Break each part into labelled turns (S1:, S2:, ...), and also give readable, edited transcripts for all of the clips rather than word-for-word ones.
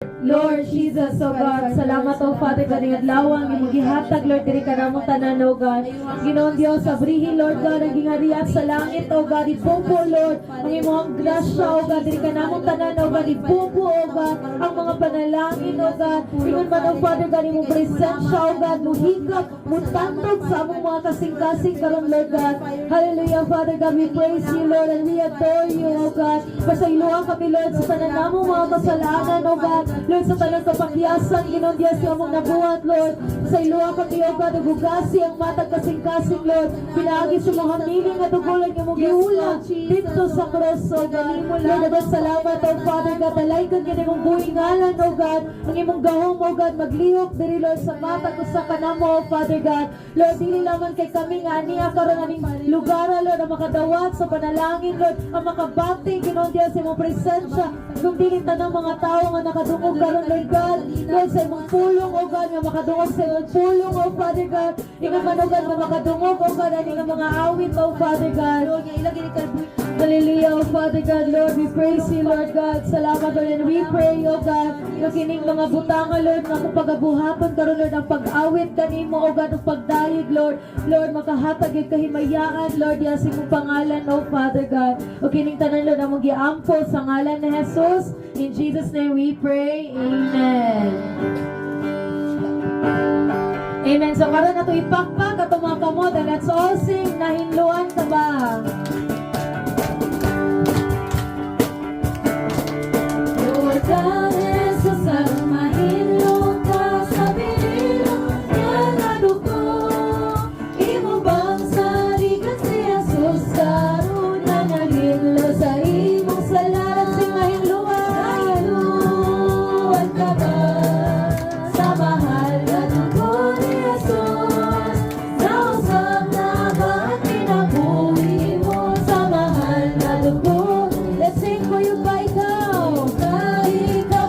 S1: Lord Jesus, O God, salamat o Father God, ng adlawang yung magihatag, Lord, diri ka namong tanan, O God. Ginoon Dios, abrihi, Lord God, ang gingariat sa langit, O God, ipupo, Lord, ang imong grasya, O God, diri ka namong tanan, O God, ipupo, O God, ang mga panalangin, O God. Ingon man, O Father God, imong presensya, O God, muhigap, mutantog sa among mga kasing-kasing karon, Lord God. Hallelujah, Father God, we praise you, Lord, and we adore you, O God. Pasayloan kami, Lord, sa tanan namong mga kasalanan, O God. Lord, sa tanan kapakyasan, Ginoong Diyos, yung among nabuhat, Lord. Sa iluwa kami, O God, ugugasi ang matag kasing-kasing, Lord. Pinaagi sa mga miling at ugulan yung mong giula dito sa cross, O God. Lord, agad salamat, O Father God. Alaykan ka ng mong buhingalan, O God. Ang imong gahom, O God, maglihok diri, Lord, sa matag sa kanamo, O Father God. Lord, dili lamang kay kami nga niya karon aning lugar, Lord, ang makadawat sa panalangin, Lord, ang makabati, Ginoong Diyos, sa imong presensya. Kung dili tanang mga tao nga nakadungog karon, Lord God, Lord, sa imong pulong, O God, nga makadungog sa imong pulong, O Father God. Ingon man, O God, nga makadungog, O God, ani nga mga awit, O Father God. Hallelujah, O Father God, Lord, we praise you, Lord God. Salamat, Lord, and we pray, O God, yung kining mga butanga, Lord, nga kung pagabuhaton karon, Lord, ang pag-awit kanimo, O God, ang pagdayeg, Lord. Lord, makahatag yung kahimayaan, Lord, yasing mong pangalan, O Father God. O kining tanan, Lord, ang mag-iampo sa ngalan ni Jesus. In Jesus' name we pray. Amen. Amen. So karon na ito ipakpak at mga kamot, and let's all sing Nahinluan Ka Ba. Lord God, Jesus, ang mahinlo ka sa binilo nga nadugo. Imo bang sarigan si Jesus, karon na nahinlo sa imong salaran, sing mahinluan. Nahinluan ka ba sa mahal na dugo ni Jesus? Nausap na ba at pinabuhi mo sa mahal na dugo? Let's sing for you ba ikaw? Ikaw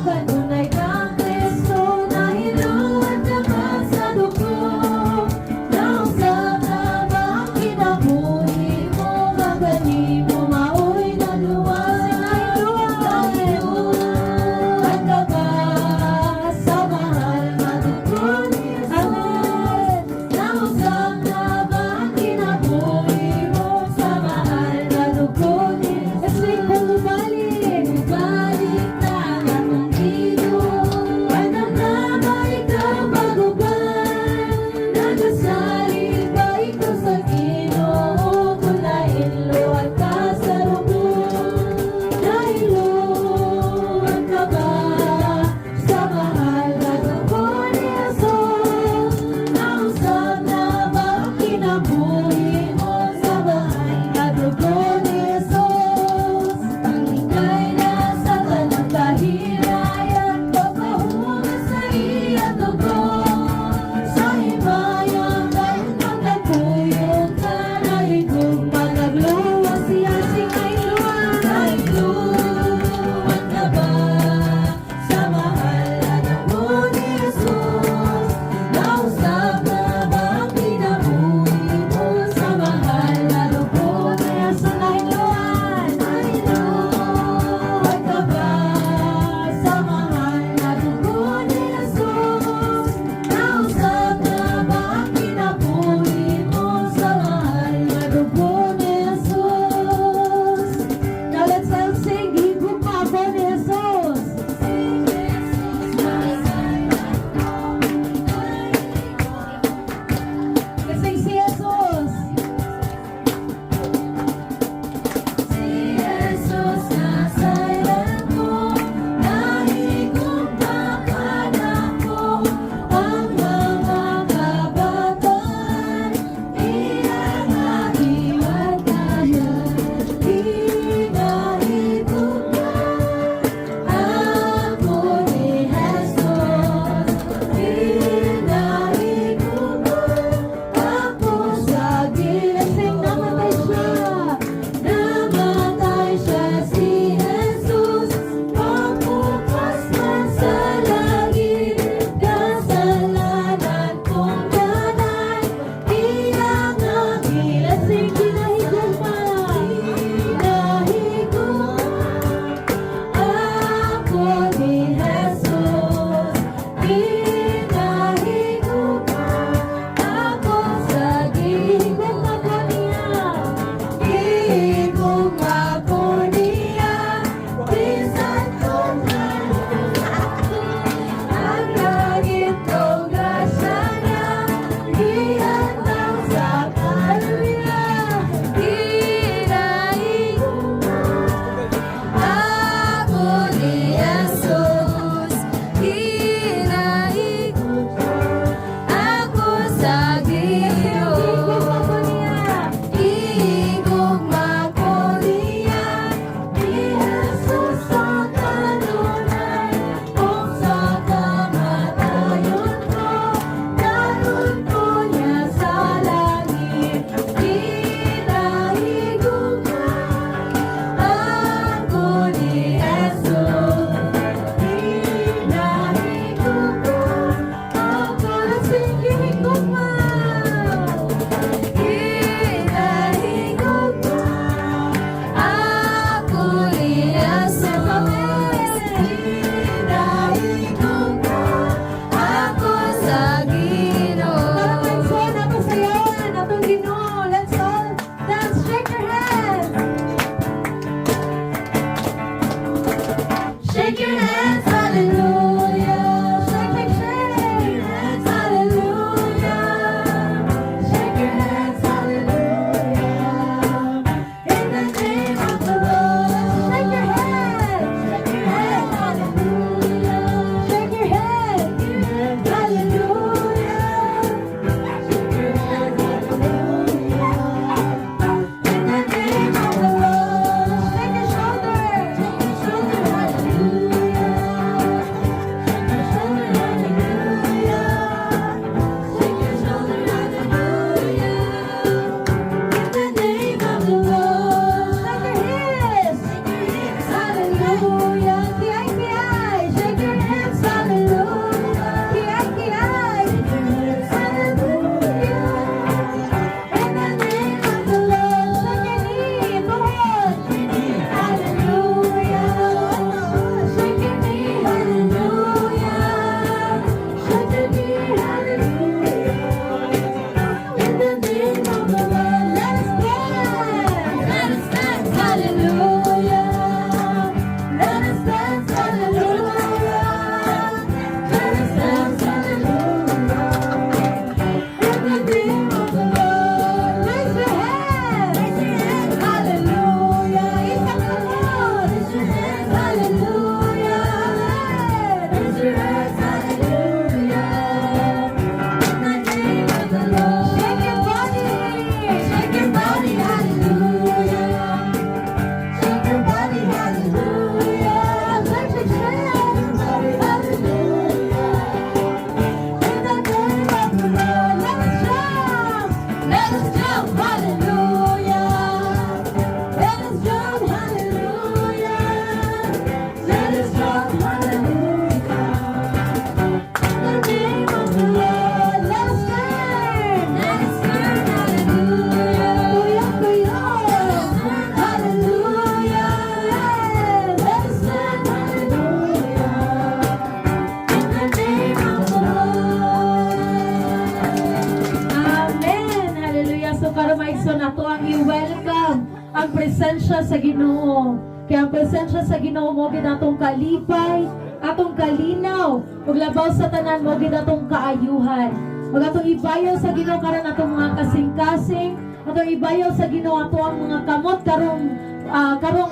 S1: ang presensya sa Ginoo. Kaya ang presensya sa Ginoo mo gid atong kalipay, atong kalinaw, ug labaw sa tanan mo gid atong kaayuhan. Ug atong ibayaw sa Ginoo karon atong mga kasing-kasing, atong ibayaw sa Ginoo ato ang mga kamot karong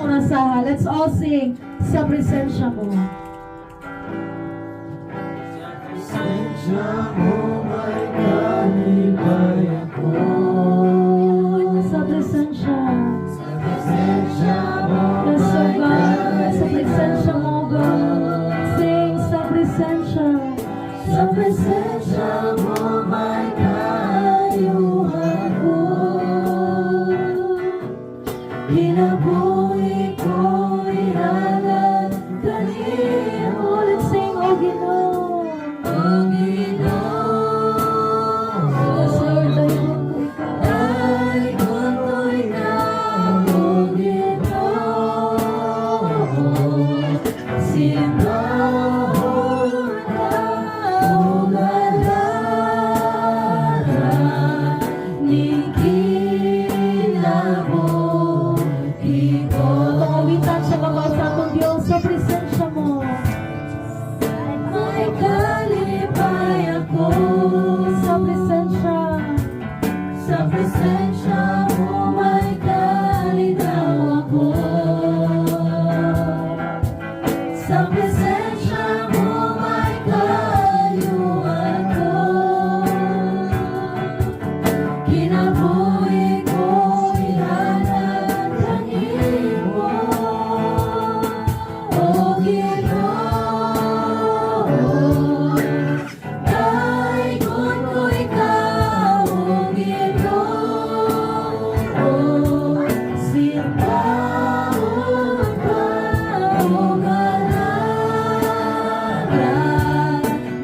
S1: unasaha. Let's all sing sa presensya mo.
S2: Presensya mo may kalibay ako.
S1: Sa presensya.
S2: Sa presensya mo
S1: Yes, oh
S2: may
S1: God. Sa presensya mo, God. Sing sa presensya.
S2: Sa presensya mo may kaayuhan ko. Binabuhi ko ihalan kanimo.
S1: Let's sing, O Ginoo.
S2: O Ginoo.
S1: Yes, Lord, dahil ko ikaw.
S2: Ay, kung ko ikaw, O Ginoo. Simbahon ka, O Galata, ni kinabuhi ko.
S1: Pangawitan sa mga sa atong Diyos sa presensya mo.
S2: May kalipay ako.
S1: Sa presensya.
S2: Sa presensya mo may kalinaw ako. Sa presensya mo may kaayuhan ko. Kinabuhi ko ihanan kanimo. O Ginoo, dayon ko ikaw, O Ginoo. Simbahon ka, O Galata,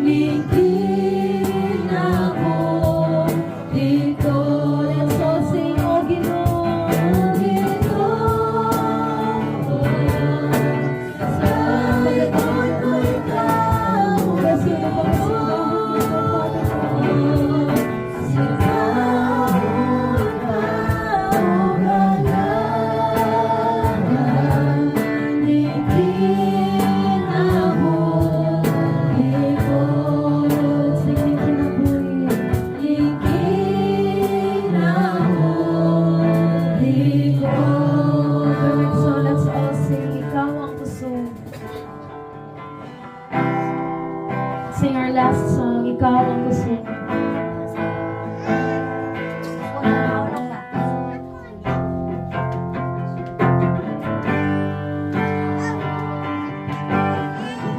S2: ni kinabuhi ko.
S1: Let's all sing, O Ginoo.
S2: O Ginoo, sa likod ko ikaw,
S1: Kasi na pagsimbahan niyo, Father God.
S2: simbahon ka, O Galata, ni kinabuhi ko.
S1: Sing ni kinabuhi.
S2: Ni kinabuhi ko.
S1: Perfect song, let's all sing. Ikaw ang kusog. Sing our last song, Ikaw ang kusog.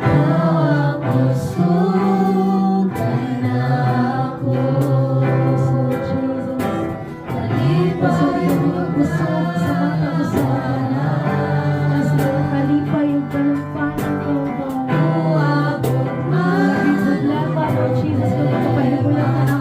S2: Ang kusog na ako. Kalipay ang
S1: Kusog sa mata mo sa kanan. Yes, Lord, kalipay yung kalumpanan ko, God.
S2: abot
S1: Problema, Lord Jesus, kung ito pahibulan ka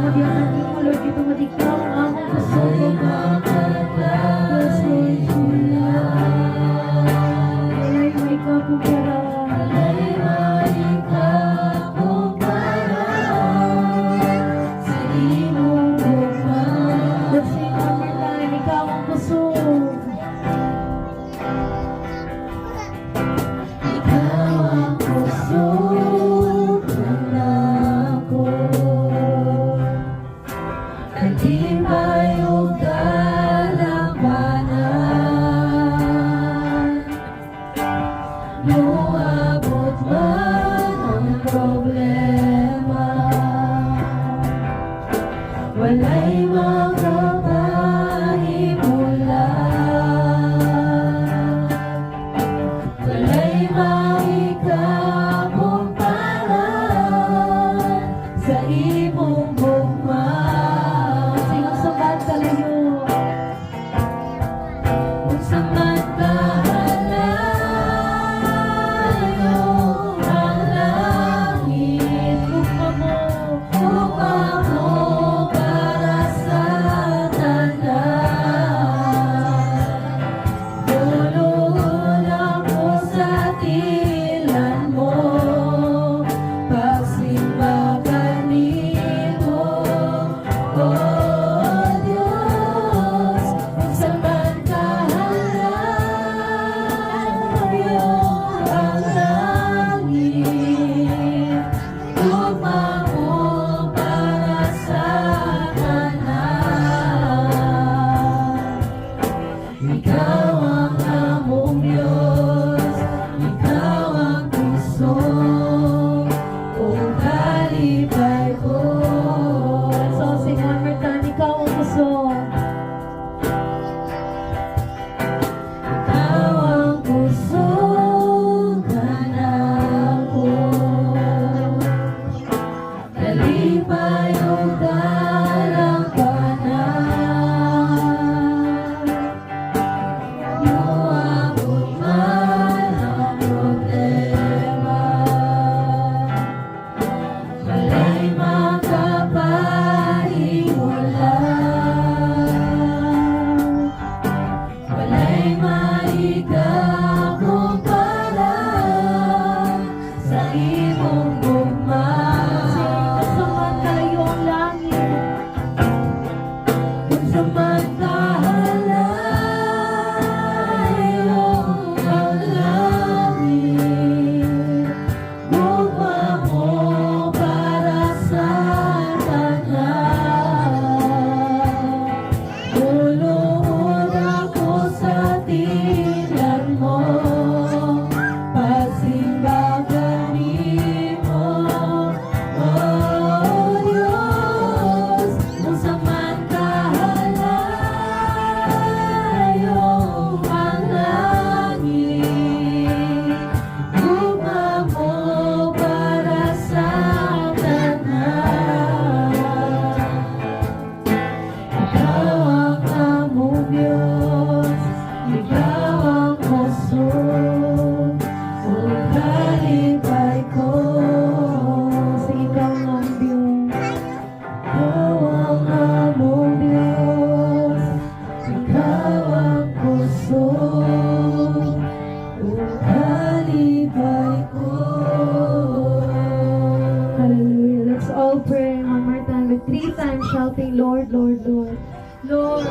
S1: something, Lord, Lord, Lord. Lord,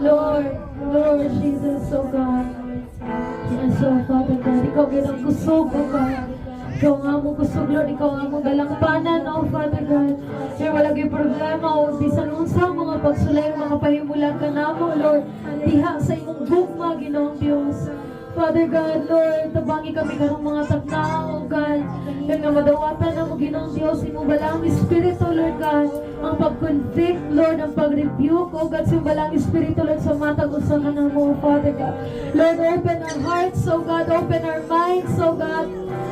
S1: Lord, Lord, Jesus, oh God. Yes, oh Father God, ikaw ginang kusog, oh God. Ikaw nga mong kusog, Lord, ikaw nga mong galangpanan, oh Father God. Kaya wala kay problema, oh, bisan unsa mga pagsulay, mga pahimulan ka na mo, Lord. Diha sa imong bugma, Ginoong Diyos. Father God, Lord, tabangi kami karong mga tagnao, God. Kaya nga madawatan na mo, Ginoong Diyos, imong balang Espiritu, Lord God. Ang pag-convict, Lord, ang pag-rebuke, oh God, sa imong balang Espiritu, Lord, sa matag usa ka na mo, Father God. Lord, open our hearts, oh God, open our minds, oh God.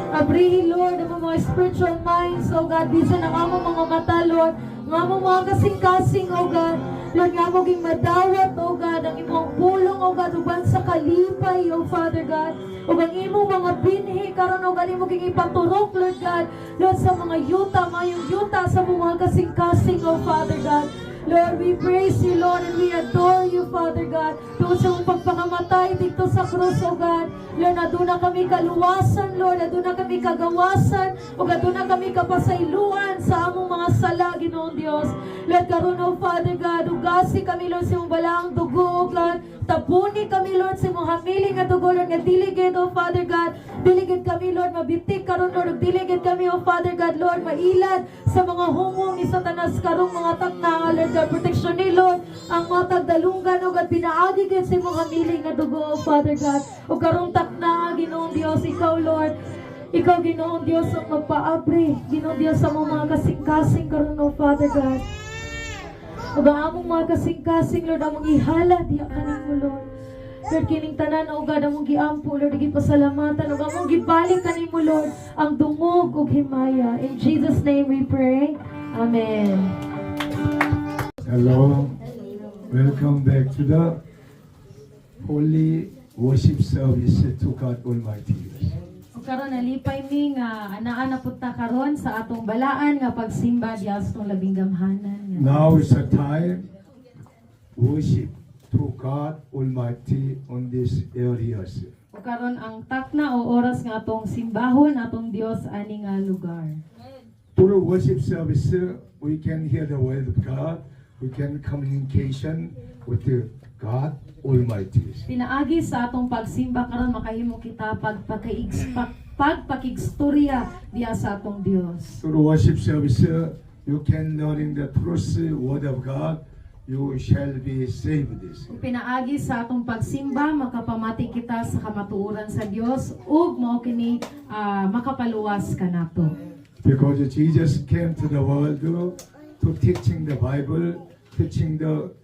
S1: Abrihin, Lord, ang mga spiritual minds, oh God. Bisan ang among mga mata, Lord. Ang among mga kasing-kasing, oh God. Lord, nga mo ging madawat, oh God, ang imong pulong, oh God, uban sa kalipay, oh Father God. O ang imong mga binhi, karon oh God, imo ging ipaturok, Lord God. Lord, sa mga yuta, mayong yuta sa mga kasing-kasing, oh Father God. Lord, we praise you, Lord, and we adore you, Father God. Doon sa mong pagpakamatay dito sa krus, oh God. Lord, aduna kami kaluwasan, Lord, aduna kami kagawasan, o aduna kami kapasayluan sa among mga sala, Ginoong Diyos. Lord, karon, oh Father God, ugasi kami, Lord, sa mong balaang dugo, oh God. Tapuni kami, Lord, sa mong hamiling at dugo, Lord, nga diligid, oh Father God. Diligid kami, Lord, mabitik karon, Lord, diligid kami, oh Father God, Lord, mailad sa mga hungong ni Satanas karong mga takna, Lord God, protection ni Lord, ang mga tagdalunggan, oh God, pinaagi kayo sa mong hamiling at dugo, oh Father God. O karong takna, Ginoong Diyos, ikaw, Lord, ikaw, Ginoong Diyos, ang magpaabri, Ginoong Diyos, sa mga kasing-kasing karon, oh Father God. O ba among mga kasing-kasing, Lord, among ihala, diya kanin mo, Lord. Lord, kining tanan, o God, among giampo, Lord, gipasalamatan, o among gibalik kanin mo, Lord, ang dungog o himaya. In Jesus' name we pray. Amen.
S3: Hello, welcome back to the Holy Worship Service to God Almighty.
S1: O karon nalipay mi nga anaa na punta karon sa atong balaan nga pagsimba diya sa atong labing gamhanan.
S3: Now is the time worship to God Almighty on this areas.
S1: O karon ang takna o oras nga atong simbahon atong Dios ani nga lugar.
S3: Through worship service, we can hear the word of God. We can communication with the God Almighty.
S1: Pinaagi sa atong pagsimba karon makahimo kita pagpakigstorya diya sa atong Dios.
S3: Through worship service, you can learning the truth word of God. You shall be saved.
S1: Pinaagi sa atong pagsimba makapamati kita sa kamatuoran sa Dios ug mao kini makapaluwas kanato.
S3: Because Jesus came to the world to teaching the Bible, teaching the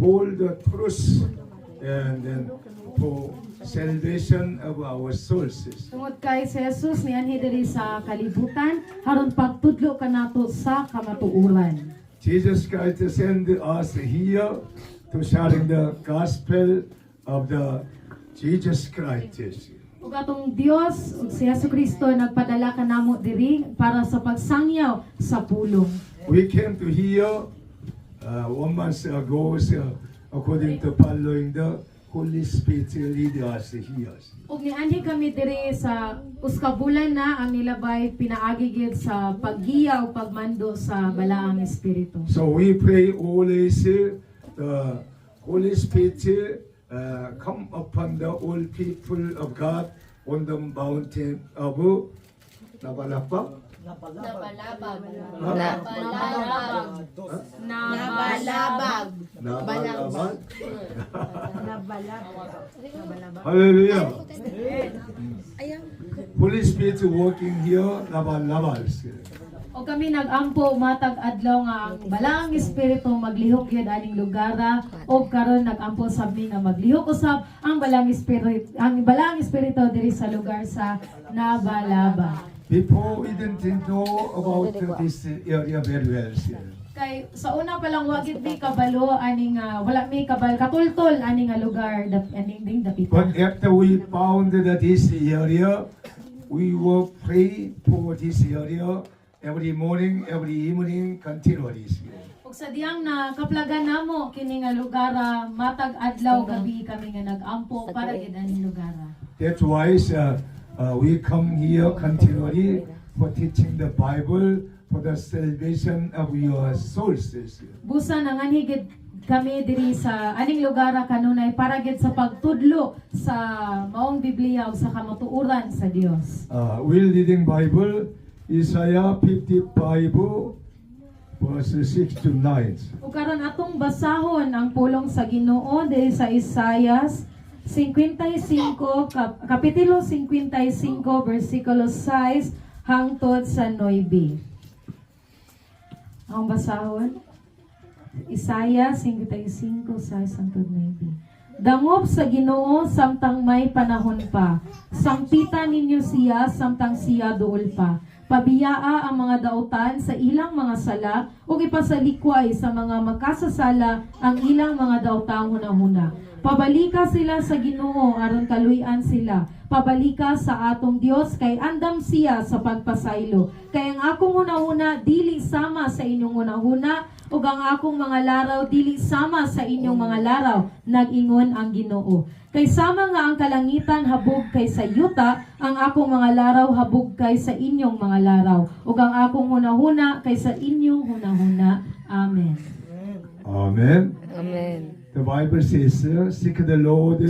S3: whole the truth, and then for salvation of our souls.
S1: Tungod kay si Jesus nianhi diri sa kalibutan haron pagtudlo kanato sa kamatuoran.
S3: Jesus Christ sent us here to sharing the gospel of the Jesus Christ.
S1: Ug atong Dios ug si Jesucristo nagpadala kanamo diri para sa pagsangyaw sa pulong.
S3: We came to here 1 month ago, according to following the Holy Spirit lead us here.
S1: Ug nianhi kami diri sa uskabulan na ang nilabay pinaagi gid sa paggiya o pagmando sa balaang espiritu.
S3: So we pray always the Holy Spirit come upon the all people of God on the mountain of Nabalapa.
S2: Nabalabag.
S3: Hallelujah. Holy Spirit working here, Nabalabal.
S1: O kami nagampo matag adlaw nga ang balaang espiritu maglihok gyud aning lugara o karon nagampo sabni nga maglihok usab ang balaang espiritu diri sa lugar sa Nabalaba.
S3: Before we didn't know about this area very well.
S1: Kay sa una pa lang wagit mi kabalo aning wala mi kabal katultol aning lugar aning ding dapita.
S3: But after we found that this area, we will pray for this area every morning, every evening, continually.
S1: Ug sa diyang na kaplagan namo kini nga lugar matag adlaw gabi kami nga nagampo para gid aning lugar.
S3: That's why we come here continually for teaching the Bible for the salvation of your souls.
S1: Busa nanganhigid kami diri sa aning lugar kanunay para gid sa pagtudlo sa maong Biblia ug sa kamatuoran sa Dios.
S3: We're reading Bible, Isaiah 55, verses 6 to 9.
S1: Ug karon atong basahon ang pulong sa Ginoo diri sa Isaias 55 kapitulo 55 versikulo 6 hangtod sa 9. Ang basahon Isaiah 55 6 hangtod 9. Dangop sa Ginoo samtang may panahon pa. Sangpitan ninyo siya samtang siya duol pa. Pabiyaa ang mga dautan sa ilang mga sala ug ipasalikway sa mga magkasasala ang ilang mga daotang hunahuna. Pabalika sila sa Ginoo aron kaluy-an sila. Pabalika sa atong Dios kay andam siya sa pagpasaylo. Kay ang akong hunahuna dili sama sa inyong hunahuna ug ang akong mga laraw dili sama sa inyong mga laraw, nag-ingon ang Ginoo. Kay sama nga ang kalangitan habog kay sa yuta, ang akong mga laraw habog kay sa inyong mga laraw, ug ang akong hunahuna kay sa inyong hunahuna. Amen.
S3: Amen.
S2: Amen.
S3: The Bible says, seek the Lord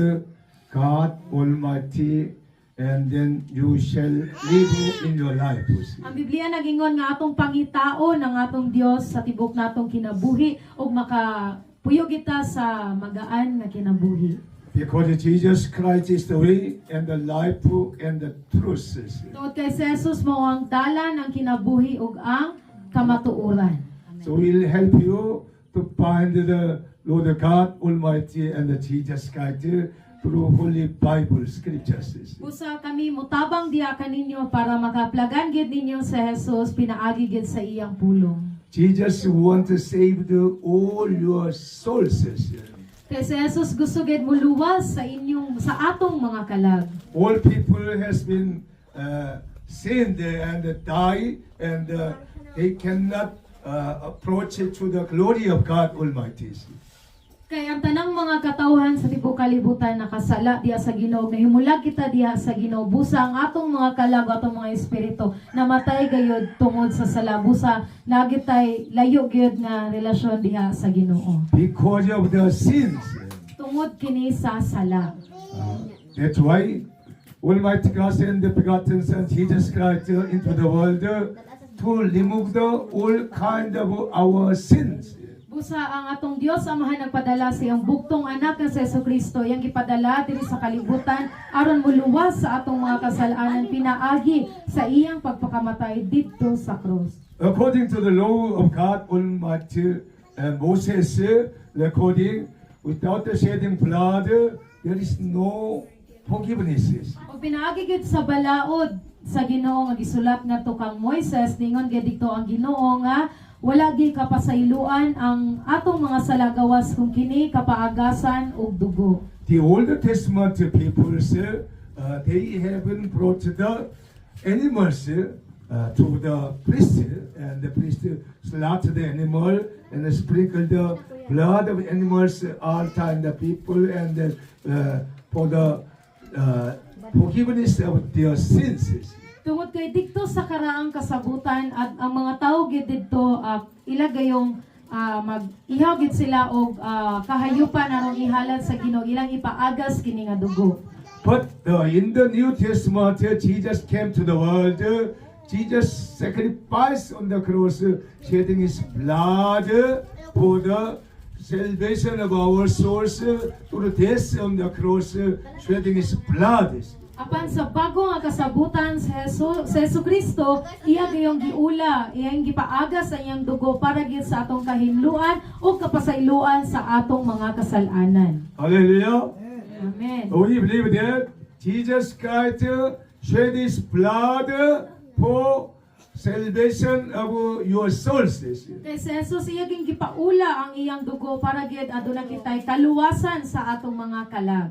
S3: God Almighty, and then you shall live in your life.
S1: Ang Biblia nagingon nga atong pangitaon ang atong Dios sa tibok natong kinabuhi ug makapuyog kita sa magaan nga kinabuhi.
S3: Because Jesus Christ is the way and the life and the truth.
S1: Tungod kay si Jesus mao ang dalan, ang kinabuhi ug ang kamatuoran.
S3: So we'll help you to find the Lord God Almighty and the Jesus Christ through Holy Bible Scriptures.
S1: Busa kami mutabang diha kaninyo para makaplagan gid ninyo sa Jesus pinaagi gid sa iyang pulong.
S3: Jesus want to save all your souls.
S1: Kay si Jesus gusto gid muluwas sa sa atong mga kalag.
S3: All people has been sinned and die, and they cannot approach to the glory of God Almighty.
S1: Kay ang tanang mga katawhan sa tibuok kalibutan nakasala diha sa Ginoo, nahimulag kita diha sa Ginoo. Busa ang atong mga kalag, atong mga espiritu namatay gayud tungod sa sala. Busa nagitay layo gyud nga relasyon diha sa Ginoo.
S3: Because of the sins.
S1: Tungod kini sa sala.
S3: That's why Almighty God sent the begotten Son Jesus Christ into the world to remove all kind of our sins.
S1: Busa ang atong Dios Amahan nagpadala sa iyang buktong anak nga si Jesucristo, iyang gipadala diri sa kalibutan aron muluwas sa atong mga kasalanan pinaagi sa iyang pagpakamatay didto sa krus.
S3: According to the law of God Almighty, Moses recording, without the shedding blood, there is no forgiveness.
S1: O pinaagi gid sa balaod sa Ginoo nga gisulat ngadto kang Moises, ningon gid dito ang Ginoo nga wala gi kapasayloan ang atong mga salagawas kung kini kapaagasan og dugo.
S3: The Old Testament people, they have been brought the animals to the priest, and the priest slaughter the animal and sprinkle the blood of animals all time the people, and for the forgiveness of their sins.
S1: Tungod kay dikto sa karaang kasabutan at ang mga tao gid didto ilagayong mag-ihaw gid sila og kahayupan aron ihalad sa Ginoo, ilang ipaagas kini nga dugo.
S3: But in the New Testament, Jesus came to the world. Jesus sacrificed on the cross, shedding his blood for the salvation of our souls, through the death on the cross, shedding his blood.
S1: Apan sa bago nga kasabutan sa Jesucristo, iya gayong giula, iyang gipaaga sa iyang dugo para gid sa atong kahinluan o kapasayloan sa atong mga kasalanan.
S3: Hallelujah.
S1: Amen.
S3: We believe that Jesus Christ shed his blood for salvation of your souls.
S1: Kay si Jesus iya ging gipaula ang iyang dugo para gid aduna kitay kaluwasan sa atong mga kalag.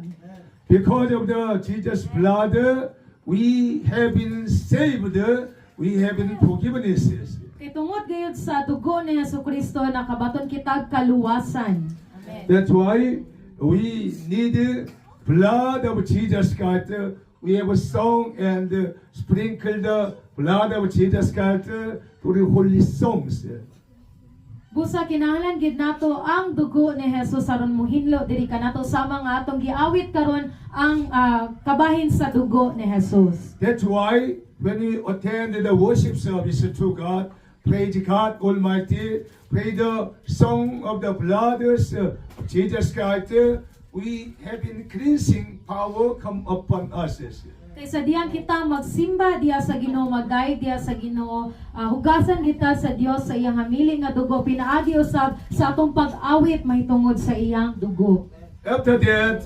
S3: Because of the Jesus blood, we have been saved, we have been forgiven.
S1: Kay tungod gayud sa dugo ni Jesucristo nakabaton kitag kaluwasan. Amen.
S3: That's why we need blood of Jesus Christ. We have a song and sprinkled the blood of Jesus Christ through holy songs.
S1: Busa kinahanglan gid nato ang dugo ni Jesus aron muhinlo diri kanato sama nga atong giawit karon ang kabahin sa dugo ni Jesus.
S3: That's why when we attend the worship service to God, praise God Almighty, pray the song of the blood of Jesus Christ, we have in cleansing power come upon us.
S1: Kaysa diyan kita magsimba diya sa Ginoo, magdayeg diya sa Ginoo, hugasan kita sa Dios sa iyang hamili nga dugo, pinaagi usab sa atong pag-awit mahitungod sa iyang dugo.
S3: After that,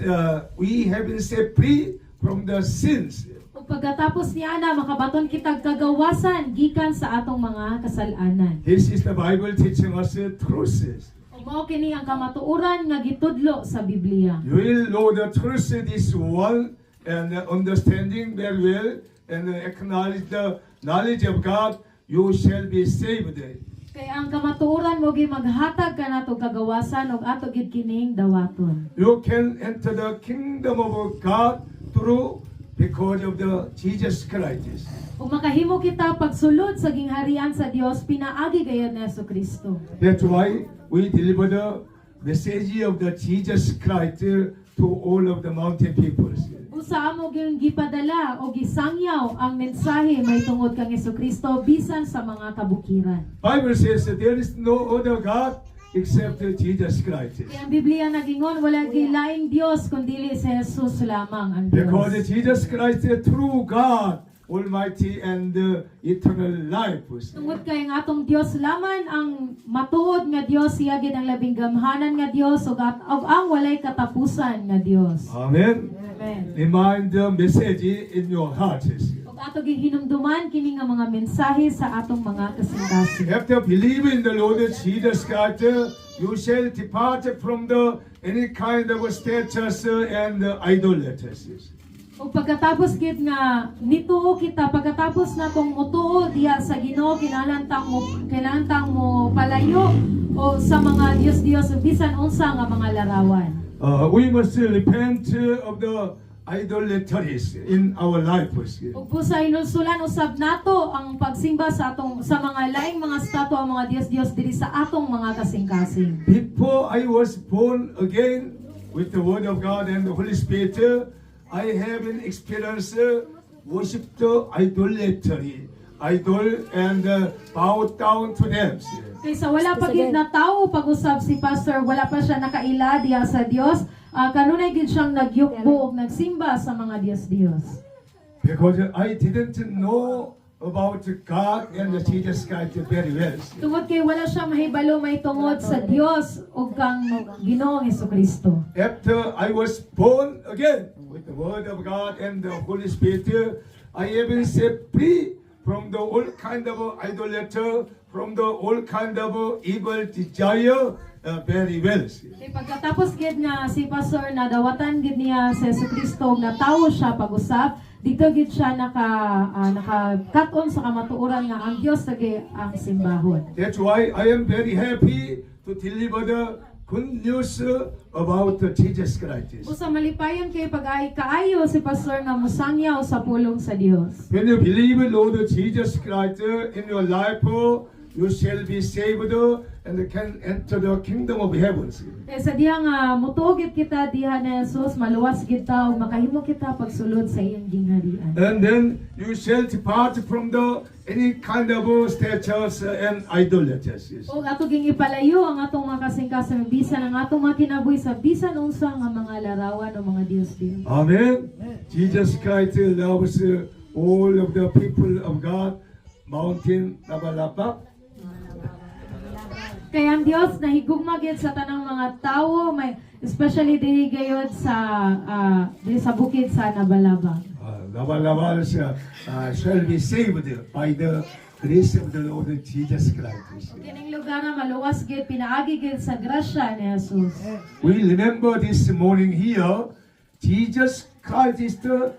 S3: we have been set free from the sins.
S1: Ug pagkatapos niya na makabaton kita kagawasan gikan sa atong mga kasalanan.
S3: This is the Bible teaching us truths.
S1: Ug mao kini ang kamatuoran nga gitudlo sa Biblia.
S3: You will know the truth this one and understanding very well and acknowledge the knowledge of God, you shall be saved.
S1: Kaya ang kamatuoran mo gi maghatag kanato kagawasan ug ato gid kining dawaton.
S3: You can enter the kingdom of God through because of the Jesus Christ.
S1: Ug makahimo kita pagsulod sa gingharian sa Dios pinaagi gayud ni Jesucristo.
S3: That's why we deliver the message of the Jesus Christ to all of the mountain peoples.
S1: Usa mo gyud gipadala o gisangyaw ang mensahe mahitungod kang Jesucristo bisan sa mga kabukiran.
S3: Bible says that there is no other God except Jesus Christ.
S1: Kaya ang Biblia nagingon wala gilaing Dios kundi si Jesus lamang ang
S3: Because
S1: Dios.
S3: Jesus Christ is true God, Almighty and eternal life.
S1: Tungod kay ang atong Dios laman ang matuod nga Dios, siya gid ang labing gamhanan nga Dios ug ang walay katapusan nga Dios.
S3: Amen.
S1: Amen.
S3: Remind the message in your heart.
S1: Ug ato gid hinumduman kini nga mga mensahe sa atong mga kasing-kasing.
S3: After believing in the Lord Jesus Christ, you shall depart from the any kind of statues and idolatries.
S1: Ug pagkatapos gid nga nituo kita, pagkatapos natong mutuo diya sa Ginoo, kinahanglan tang mo palayo o sa mga Dios bisan unsa nga mga larawan.
S3: We must repent of the idolatries in our life.
S1: Ug busa hinulsulan usab nato ang pagsimba sa mga laing mga statwa mga Dios diri sa atong mga kasing-kasing.
S3: Before I was born again with the Word of God and the Holy Spirit, I have an experience worship the idolatry, idol and bow down to them.
S1: Kaysa wala pa gid na tawo pag-usab si pastor, wala pa siya nakaila diya sa Dios, kanunay gid siyang nagyukbo ug nagsimba sa mga Dios.
S3: Because I didn't know about God and the Jesus Christ very well.
S1: Tungod kay wala siya mahibalo mahitungod sa Dios ug kang Ginoong Jesucristo.
S3: After I was born again with the Word of God and the Holy Spirit, I have been set free from the all kind of idolater, from the all kind of evil desire very well.
S1: Kay pagkatapos gid nga si pastor nadawatan gid niya sa Jesucristo na tawo siya pag-usab, dito gid siya naka-cut-on sa kamatuoran nga ang Dios lagi ang simbahon.
S3: That's why I am very happy to deliver the good news about Jesus Christ.
S1: Usa malipayon kay pag-ay kaayo si pastor nga musangyaw sa pulong sa Dios.
S3: When you believe in Lord Jesus Christ in your life, you shall be saved and can enter the kingdom of heaven.
S1: Kaya sa diha nga mutugit kita diha na Jesus, maluwas kita ug makahimo kita pagsulod sa iyang gingharian.
S3: And then you shall depart from the any kind of statues and idolatries.
S1: Ug ato ging ipalayo ang atong mga kasing-kasing bisan ang atong mga kinabuhi sa bisan unsa nga mga larawan o mga Dios.
S3: Amen. Jesus Christ loves all of the people of God. Mountain Nabalapak.
S1: Kaya ang Dios nahigugma gyud sa tanang mga tawo, may especially diri gayud diri sa bukid sa Nabalabang.
S3: Nabalabal shall be saved by the grace of the Lord Jesus Christ.
S1: Kining lugar na maluwas gyud pinaagi gyud sa grasya ni Jesus.
S3: We remember this morning here, Jesus Christ is the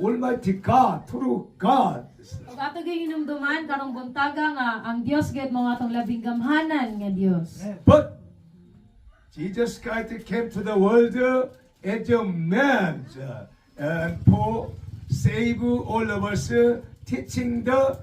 S3: Almighty God, true God.
S1: Ug ato gyud hinumduman karong buntaga nga ang Dios gyud mo atong labing gamhanan nga Dios.
S3: But Jesus Christ came to the world as a man and for save all of us teaching the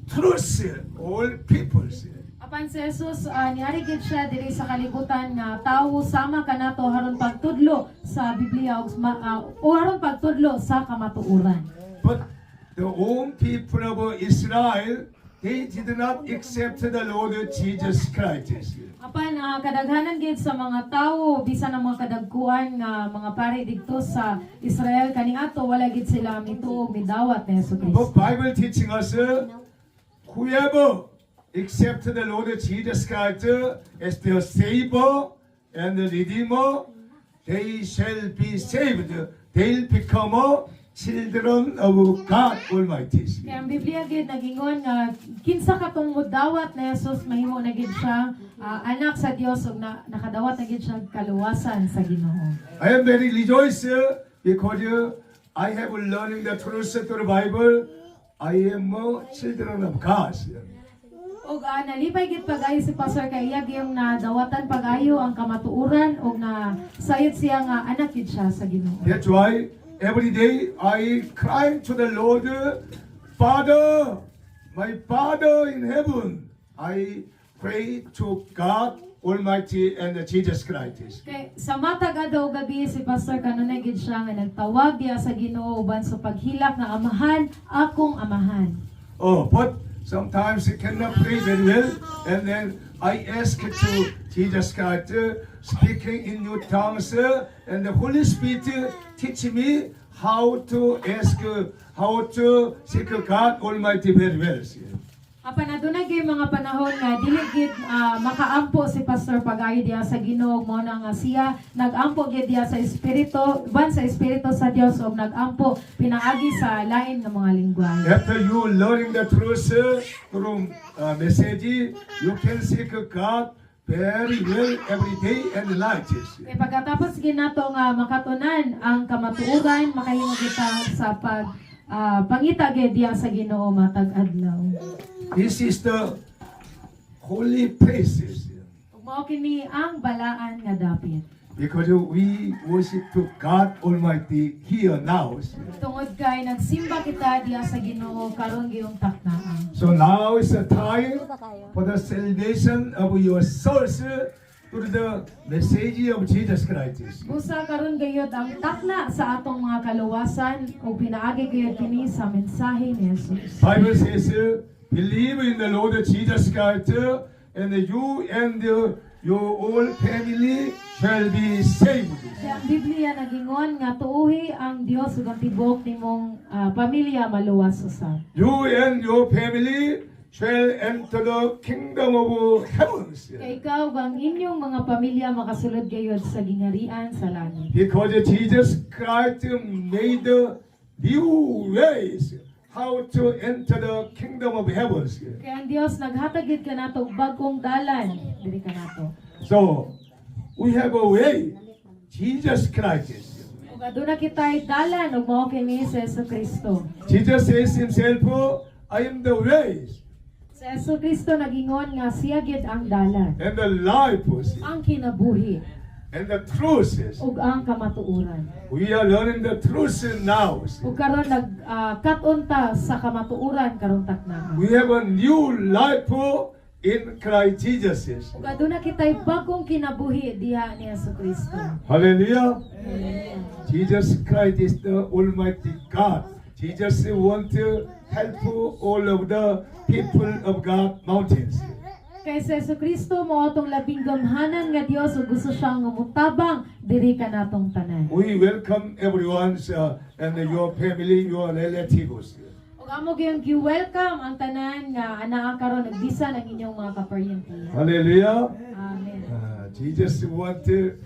S3: truth, all peoples.
S1: Apan si Jesus niari gid siya diri sa kalibutan nga tawo sama kanato haron pagtudlo sa Biblia o haron pagtudlo sa kamatuoran.
S3: But the own people of Israel, they did not accept the Lord Jesus Christ.
S1: Apan kadaghanan gid sa mga tawo bisan ang mga kadagkuan nga mga pari didto sa Israel kaniadto wala gid sila mituog midawat ni Hesus
S3: But
S1: Kristo.
S3: Bible teaching us, whoever accept the Lord Jesus Christ as their Savior and the Redeemer, they shall be saved. They'll become children of God Almighty.
S1: Kaya ang Biblia gid nagingon nga kinsa katong mudawat ni Jesus mahimo na gid siya anak sa Dios ug nakadawat na gid siya kaluwasan sa Ginoo.
S3: I am very rejoiced because I have learning the truth through the Bible. I am a children of God.
S1: Og nalipay gid pag-ayo si Pastor kay iya gyung nadawatan pag-ayo ang kamatuoran og na sayod siya nga anak gid siya sa Ginoo.
S3: That's why every day I cry to the Lord, Father, my Father in heaven. I pray to God Almighty and Jesus Christ.
S1: Kay sa matag adlaw gabi si Pastor kanunay gid siya nga nagtawag diya sa Ginoo uban sa paghilak nga amahan akong amahan.
S3: Oh, but sometimes I cannot pray very well, and then I ask to Jesus Christ, speaking in new tongues, and the Holy Spirit teach me how to ask, how to seek God Almighty very well.
S1: Apan aduna gyud mga panahon nga dili gid makaampo si Pastor pag-ayo diya sa Ginoo mo na nga siya nagampo gid diya sa espiritu ban sa espiritu sa Dios ug nagampo pinaagi sa lain nga mga lingwahe.
S3: After you learning the truth through message, you can seek God very well every day and night.
S1: Kay pagkatapos ginato nga makatunan ang kamatuoran makahimo kita sa pangita gid diya sa Ginoo matag adlaw.
S3: This is the holy places.
S1: Ug mao kini ang balaan nga dapit.
S3: Because we worship to God Almighty here now.
S1: Tungod kay nagsimba kita diya sa Ginoo karon gayong taknaan.
S3: So now is the time for the salvation of your souls through the message of Jesus Christ.
S1: Busa karon gayud ang takna sa atong mga kaluwasan ug pinaagi gayud kini sa mensahe ni Jesus.
S3: Bible says, believe in the Lord Jesus Christ, and you and your whole family shall be saved.
S1: Sa Biblia nagingon nga tuuhi ang Dios ug ang tibok nimong pamilya maluwas usab.
S3: You and your family shall enter the kingdom of heavens.
S1: Kay ikaw ang inyong mga pamilya makasulod gayud sa gingarian sa langit.
S3: Because Jesus Christ made the new ways how to enter the kingdom of heavens.
S1: Kaya ang Dios naghatag gid kanato og bagong dalan diri kanato.
S3: So, we have a way. Jesus Christ.
S1: Ug aduna kitay dalan ug mao kini si Jesucristo.
S3: Jesus says himself, I am the way
S1: Si Jesucristo nagingon nga siya gid ang dalan,
S3: and the life
S1: ang kinabuhi
S3: and the truth.
S1: ug ang kamatuoran.
S3: We are learning the truth now.
S1: Ug karon nagkatunta sa kamatuoran karong taknaan.
S3: We have a new life in Christ Jesus.
S1: Ug aduna kitay bagong kinabuhi diha ni Jesucristo.
S3: Hallelujah. Jesus Christ is the Almighty God. Jesus wants to help all of the people of God mountains.
S1: Kay si Jesucristo mao atong labing gamhanan nga Dios ug gusto siyang mutabang diri kanatong tanan.
S3: We welcome everyone and your family, your relatives.
S1: Ug amo gyud gi-welcome ang tanan nga anaa karon nagbisan ang inyong mga kaparyentihan.
S3: Hallelujah.
S1: Amen.
S3: Jesus wants to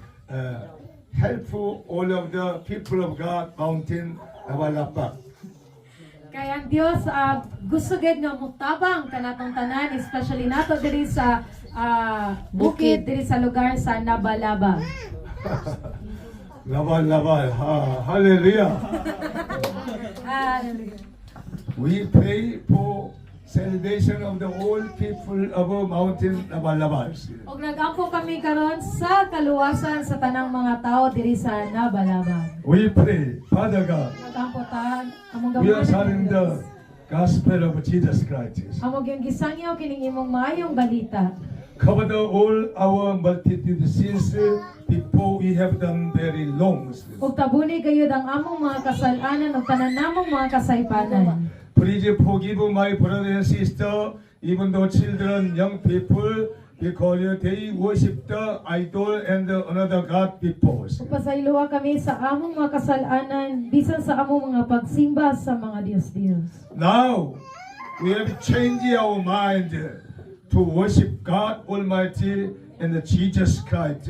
S3: help all of the people of God mountain Nawalapa.
S1: Kaya ang Dios gusto gid nga mutabang kanatong tanan, especially nato diri sa bukid diri sa lugar sa Nabalaba.
S3: Laba. Hallelujah. We pray for salvation of the whole people of our mountain Nabalaba.
S1: Og nagampo kami karon sa kaluwasan sa tanang mga tao diri sa Nabalaba.
S3: We pray, Father God,
S1: Nagampo ta among
S3: we are
S1: gamanan
S3: serving
S1: ng Dios.
S3: gospel of Jesus Christ.
S1: Amo gyung gisangyaw kining imong maayong balita.
S3: Cover all our multitude sins before we have done very long sins.
S1: Ug tabuni gayud ang among mga kasalanan ug tanan namong mga kasaypanan.
S3: Please forgive my brother and sister, even though children, young people, because they worship the idol and another god before us.
S1: Ug pasayloa kami sa among mga kasalanan bisan sa among mga pagsimba sa mga Dios-Dios.
S3: Now, we have changed our mind to worship God Almighty and Jesus Christ,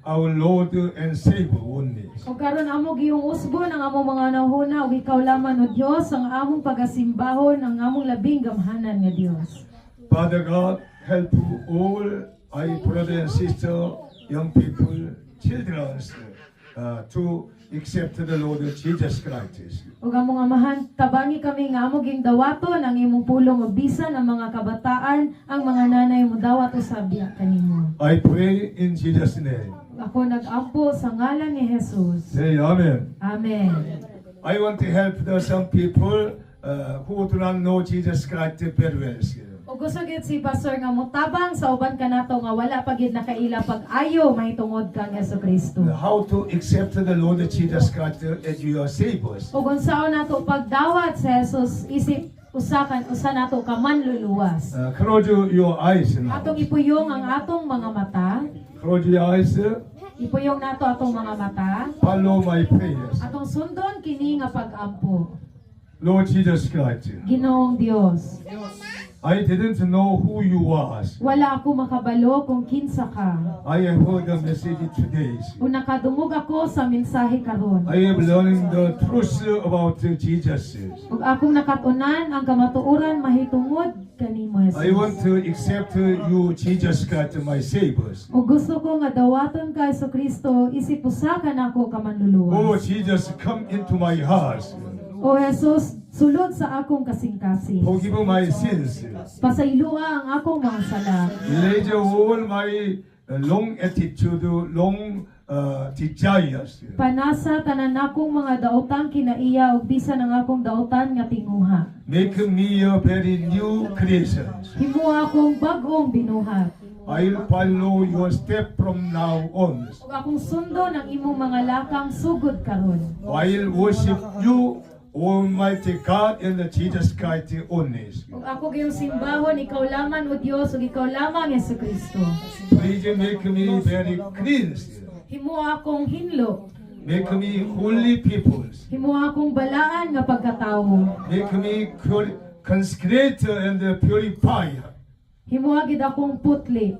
S3: our Lord and Savior only.
S1: Ug karon amo giyong usbon ang among mga nahuna ug ikaw lamang o Dios ang among pagasimbahon ang among labing gamhanan nga Dios.
S3: Father God, help all our brother and sister, young people, children, to accept the Lord Jesus Christ.
S1: Ug among amahan, tabangi kami nga amo ging dawaton ang imong pulong ug bisan ang mga kabataan, ang mga nanay mo dawat usabya kanimo.
S3: I pray in Jesus' name.
S1: Ako nag-ampo sa ngalan ni Jesus.
S3: Say Amen.
S1: Amen.
S3: I want to help some people who do not know Jesus Christ very well.
S1: Ug gusto gid si pastor nga motabang sa uban kanato nga wala pa gid nakaila pag-ayo mahitungod kang Jesucristo.
S3: How to accept the Lord Jesus Christ as your Savior.
S1: Ug unsaon nato pagdawat sa Jesus isip usa nato ka manluluwas.
S3: Close your eyes now.
S1: Atong ipuyong ang atong mga mata.
S3: Close your eyes.
S1: Ipuyong nato atong mga mata.
S3: Follow my prayers.
S1: Atong sundon kini nga pag-ampo.
S3: Lord Jesus Christ,
S1: Ginoong Dios,
S3: I didn't know who you was.
S1: wala ako makabalo kung kinsa ka.
S3: I have heard the message today.
S1: Kung nakadungog ako sa mensahe karon.
S3: I am learning the truth about Jesus.
S1: Ug akong nakatunan ang kamatuoran mahitungod kanimo
S3: I want
S1: Jesus.
S3: to accept you, Jesus Christ, my Savior.
S1: Ug gusto ko nga dawaton ka sa Kristo isip usa ka nako ka
S3: Oh,
S1: manluluwas.
S3: Jesus, come into my heart.
S1: O Jesus, sulod sa akong kasing-kasing.
S3: Forgive my sins.
S1: Pasaylua ang akong mga sala.
S3: Erase all my long attitude, long desires.
S1: Panasa tanan akong mga daotan kinaiya ug bisan ang akong daotan nga tinguha.
S3: Make me a very new creation.
S1: Himuha akong bag-ong binuhat.
S3: I'll follow your step from now on.
S1: Ug akong sundon ang imong mga lakang sugod karon.
S3: I'll worship you, Almighty God, and Jesus Christ only.
S1: Ug ako gyud simbahon ikaw lamang o Dios ug ikaw lamang Jesucristo.
S3: Please make me very clean.
S1: Himuha akong hinlo.
S3: Make me holy people.
S1: Himuha akong balaan nga pagkatawo.
S3: Make me consecrate and purify.
S1: Himuha gid akong putli.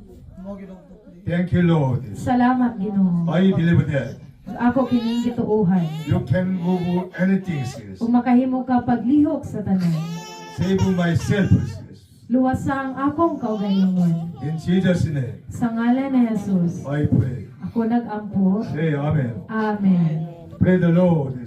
S3: Thank you, Lord.
S1: Salamat Ginoo.
S3: I believe that
S1: Ako kining gituuhan.
S3: you can move anything, sis.
S1: Ug makahimo ka paglihok sa tanan.
S3: Save myself, sis.
S1: Luwasa ang akong kaugalingon.
S3: In Jesus' name,
S1: Sa ngalan ni Jesus,
S3: I pray.
S1: ako nag-ampo.
S3: Say Amen.
S1: Amen.
S3: Pray the Lord.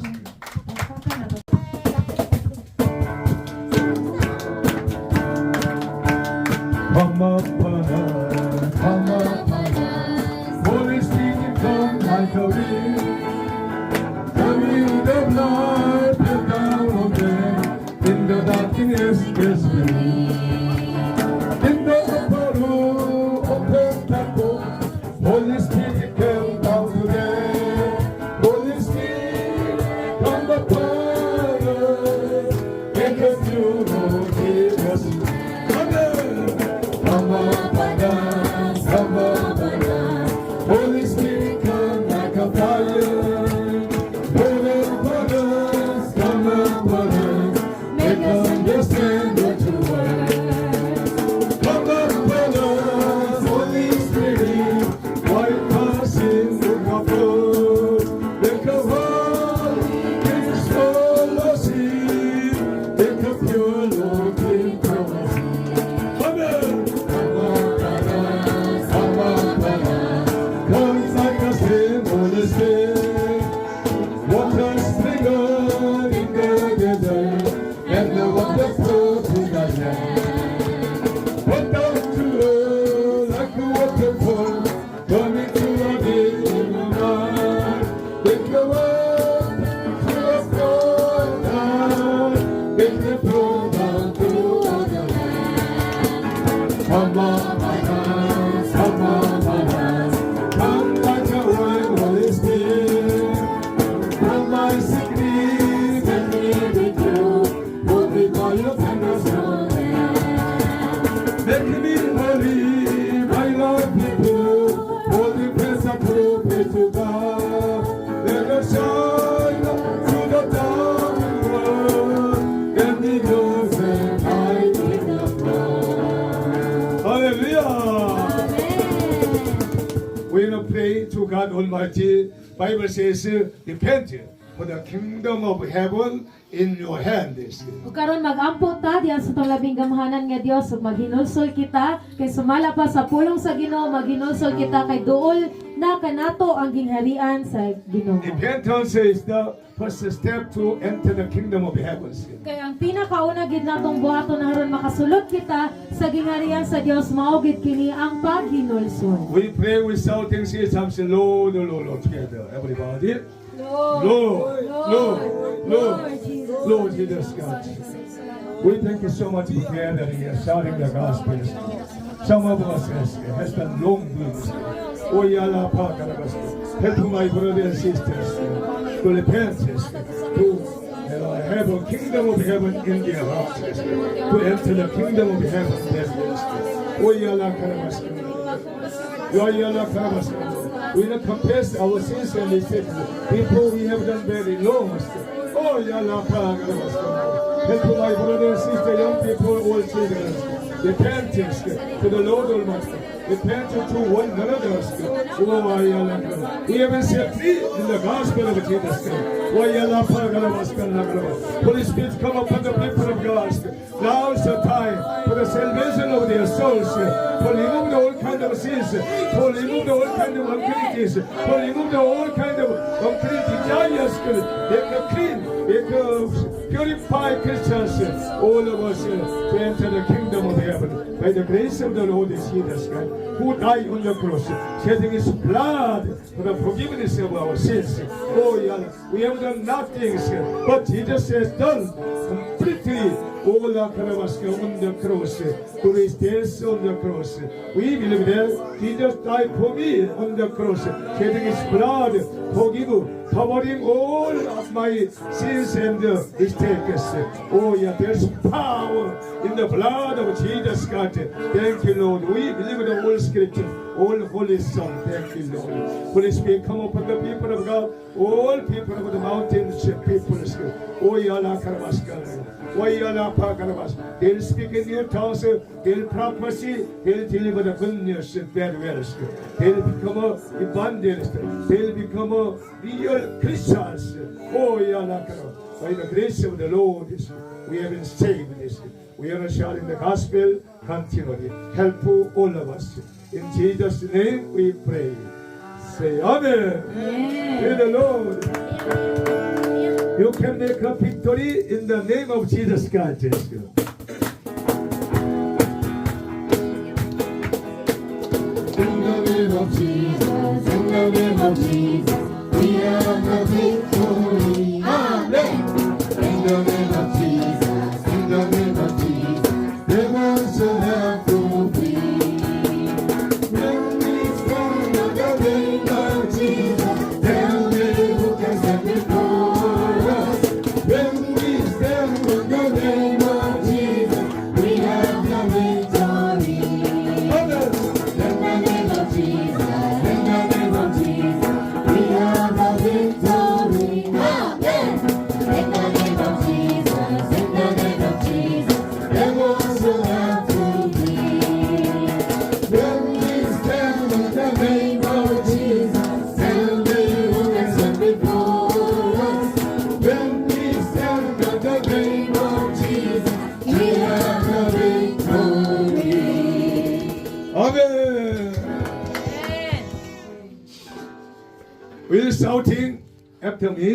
S3: Holy Spirit, come like a wind. Coming the blood, the down of them. In the darkness, yes, me. In the upper room, open the book. Holy Spirit, come down to them. Holy Spirit, come upon us. Make us new, Lord Jesus. Come upon us. Samamanas, Samamanas. Come like a wind, Holy Spirit. From my sickness and me with you. Hold me by your fingers, Lord. Make me holy, my Lord, people. Holy praise and praise to God. Let us shine through the dark world. Let me use and hide in the flood. Hallelujah. We're going to pray to God Almighty. Bible says, repent, for the kingdom of heaven in your hand is.
S1: Ug karon mag-ampo ta diha sa tong labing gamhanan nga Dios ug maghinulsol kita kay sumala pa sa pulong sa Ginoo, maghinulsol kita kay duol na kanato ang gingharian sa Ginoo.
S3: Repentance is the first step to enter the kingdom of heaven.
S1: Kay ang pinakauna gid natong buhaton aron makasulod kita sa gingharian sa Dios mao gid kini ang paghinulsol.
S3: We pray with shouting, say something, Lord, Lord, Lord, together. Everybody.
S1: Lord,
S3: Lord, Lord, Lord,
S1: Jesus.
S3: Lord Jesus God. We thank you so much for gathering and shouting the gospel. Some of us has done long blues. Oh, yala pa karabas. Help my brothers and sisters to repent, to have a kingdom of heaven in their hearts, to enter the kingdom of heaven. Oh, yala karabas. Yala karabas. We will confess our sins and mistakes. People we have done very long. Oh, yala pa karabas. Help my brothers and sisters, young people, all children. Repentance to the Lord Almighty. Repentance to one another. Oh, yala karabas. We have been set free in the gospel of Jesus. Oh, yala pa karabas. Holy Spirit, come upon the people of God. Now is the time for the salvation of their souls. For remove the old kind of sins. For remove the old kind of uncleannesses. For remove the old kind of unclean desires. Make a clean, make a purify Christians. All of us to enter the kingdom of heaven. By the grace of the Lord Jesus Christ, who died on the cross, shedding his blood for the forgiveness of our sins. Oh, yeah, we have done nothing, but Jesus has done completely. All the cross on the cross, to his death on the cross. We believe that Jesus died for me on the cross, shedding his blood, forgive, covering all of my sins and mistakes. Oh yeah, there's power in the blood of Jesus God. Thank you, Lord. We believe in the whole scripture, all holy Son. Thank you, Lord. Holy Spirit, come upon the people of God, all people of the mountains, people. Oh yeah, la karamaskal. They'll speak in new tongues, they'll prophesy, they'll deliver the good news very well. They'll become a evangelist, they'll become a real Christians. Oh, by the grace of the Lord, we have been saved. We are sharing the gospel continually. Help all of us. In Jesus' name we pray. Say Amen. Praise the Lord. You can make a victory in the name of Jesus Christ. In the name of Jesus, in the name of Jesus, we have the victory. Amen. In the name of Jesus, in the name of Jesus, demons shall have to flee. When we stand in the name of Jesus, tell me who can stand before us. When we stand in the name of Jesus, we have the victory. Others, in the name of Jesus, in the name of Jesus, we have the victory. Amen.
S2: In the name of Jesus, in the name of Jesus,
S3: Demons will have to flee. When we stand in the name of Jesus, tell me who can stand before us. When we stand in the name of Jesus, we have the victory. Amen. Will you shouting after me?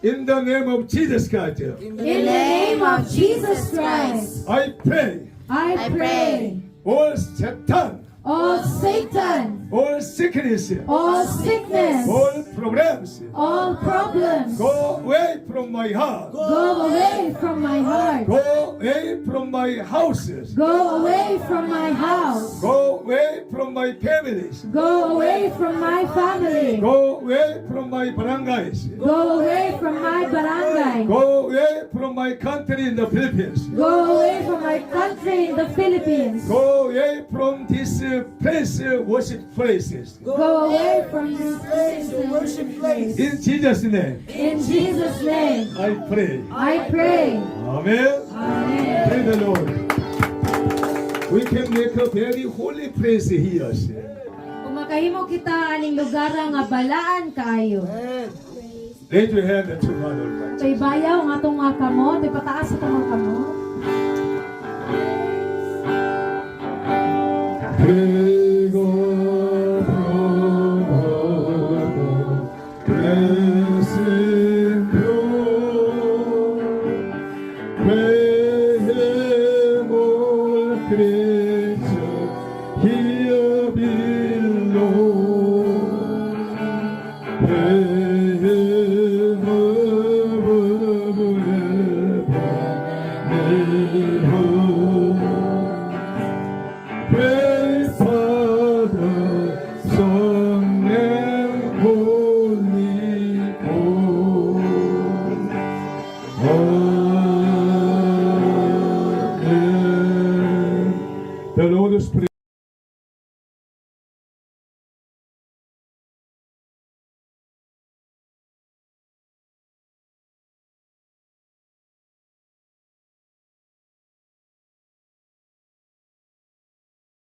S3: In the name of Jesus Christ,
S1: In the name of Jesus Christ,
S3: I pray
S1: I pray,
S3: all Satan
S1: all Satan,
S3: all sickness,
S1: all sickness,
S3: all problems,
S1: all problems,
S3: go away from my heart,
S1: go away from my heart,
S3: go away from my houses,
S1: go away from my house,
S3: go away from my families,
S1: go away from my family,
S3: go away from my barangays,
S1: go away from my barangay,
S3: go away from my country in the Philippines,
S1: go away from my country in the Philippines,
S3: go away from this place, worship places.
S1: go away from this place and worship place.
S3: In Jesus' name,
S1: In Jesus' name,
S3: I pray.
S1: I pray.
S3: Amen.
S1: Amen.
S3: Praise the Lord. We can make a very holy place here.
S1: Kung makahimo kita aning lugar nga balaan kaayo.
S3: Raise your hand to God Almighty.
S1: Tay bayaw nga atong mga kamot, tay pataas atong mga kamot.
S3: Pray God from above, blessing Lord. Pray Him all creatures here below. Pray Him above heaven and earth. Pray